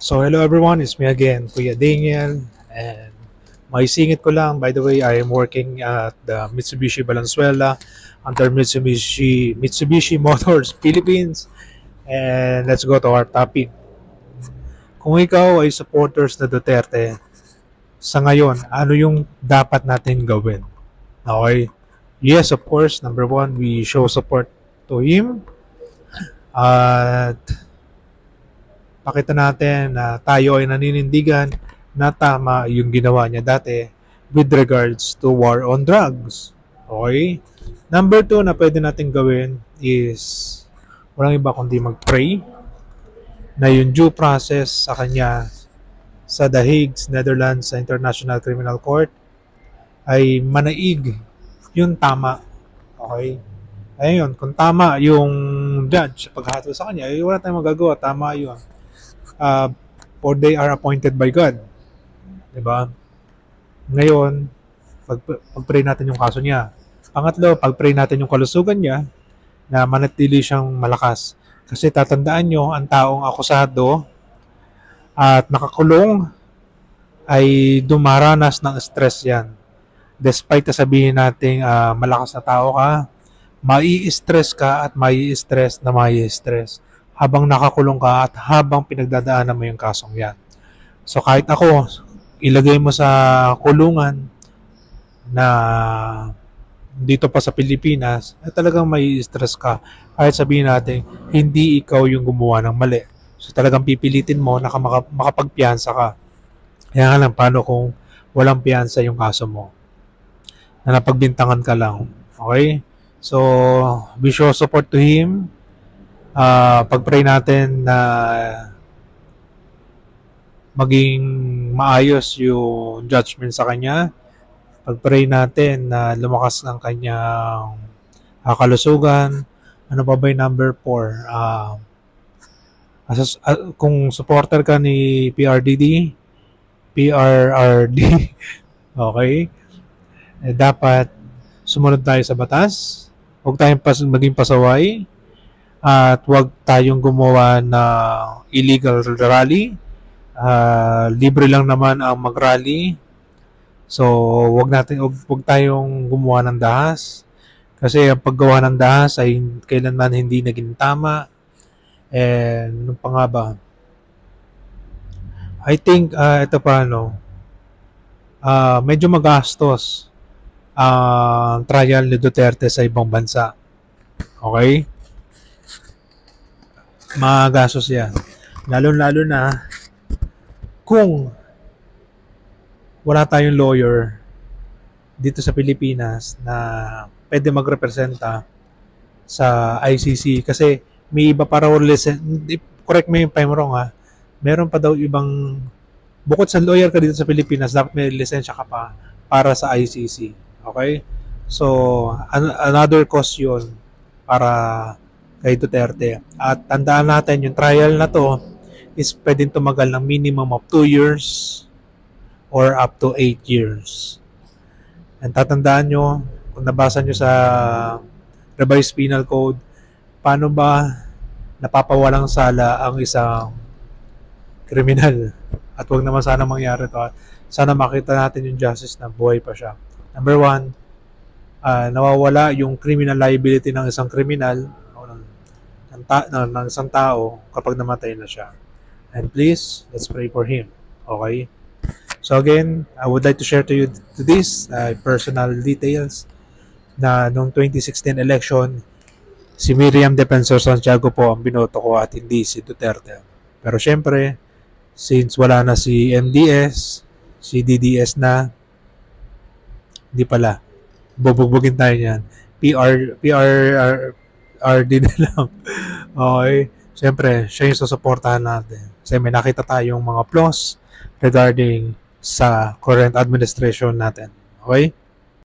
So hello everyone, it's me again, Kuya Daniel, and maisingit ko lang, by the way, I am working at the Mitsubishi Valenzuela under Mitsubishi Motors Philippines, and let's go to our topic. Kung ikaw ay supporters na Duterte, sa ngayon, ano yung dapat natin gawin? Okay? Yes, of course, number one, we show support to him, at pakita natin na tayo ay naninindigan na tama yung ginawa niya dati with regards to war on drugs. Okay? Number two na pwede natin gawin is walang iba kundi mag-pray na yung due process sa kanya sa The Hague, Netherlands, sa International Criminal Court ay manaig yung tama. Okay? Ayun, kung tama yung judge sa paghatol sa kanya, wala tayong magagawa. Tama yun. Or they are appointed by God. Diba? Ngayon, pag-pray natin yung kaso niya. Pangatlo, pag-pray natin yung kalusugan niya na manatili siyang malakas. Kasi tatandaan nyo, ang taong akusado at nakakulong ay dumaranas ng stress yan. Despite sabihin natin malakas na tao ka, mai-stress ka at mai-stress na mai-stress habang nakakulong ka at habang pinagdadaanan mo yung kasong yan. So kahit ako, ilagay mo sa kulungan na dito pa sa Pilipinas, talagang may stress ka. Kahit sabihin natin, hindi ikaw yung gumawa ng mali. So talagang pipilitin mo na makapagpiyansa ka. Kaya nga lang, paano kung walang piyansa yung kaso mo? Na napagbintangan ka lang. Okay? So, we show support to him. Pag-pray natin na maging maayos yung judgment sa kanya. Pag-pray natin na lumakas ng kanyang kalusugan. Ano pa ba yung number 4? Kung supporter ka ni PRRD, okay, dapat sumunod tayo sa batas. Huwag tayong maging pasaway. At huwag tayong gumawa ng illegal rally. Libre lang naman ang mag-rally. So, huwag tayong gumawa ng dahas. Kasi ang paggawa ng dahas ay kailanman hindi naging tama. And ano pa nga ba? I think ito pa medyo magastos ang trial ni Duterte sa ibang bansa. Okay? Magastos yan. Lalo-lalo na kung wala tayong lawyer dito sa Pilipinas na pwede magrepresenta sa ICC kasi may iba pa raw correct me if I'm wrong meron pa daw ibang bukod sa lawyer ka dito sa Pilipinas dapat may lisensya ka pa para sa ICC. Okay? So, another cost yun para kay Duterte. At tandaan natin, yung trial na to is pwedeng tumagal ng minimum of 2 years or up to 8 years. And tatandaan nyo, kung nabasa nyo sa Revised Penal Code, paano ba napapawalang sala ang isang kriminal? At huwag naman sana mangyari to. Sana makita natin yung justice na buhay pa siya. Number 1, nawawala yung criminal liability ng isang kriminal ng isang tao kapag namatay na siya. And please, let's pray for him. Okay? So again, I would like to share to you this personal details na noong 2016 election, si Miriam Defensor Santiago po ang binoto ko at hindi si Duterte. Pero syempre, since wala na si MDS, si DDS na, hindi pala, bubugbugin tayo niyan. RD na lang. Okay. Siyempre, siya yung susuportahan natin. Kasi may nakita tayong mga flaws regarding sa current administration natin. Okay?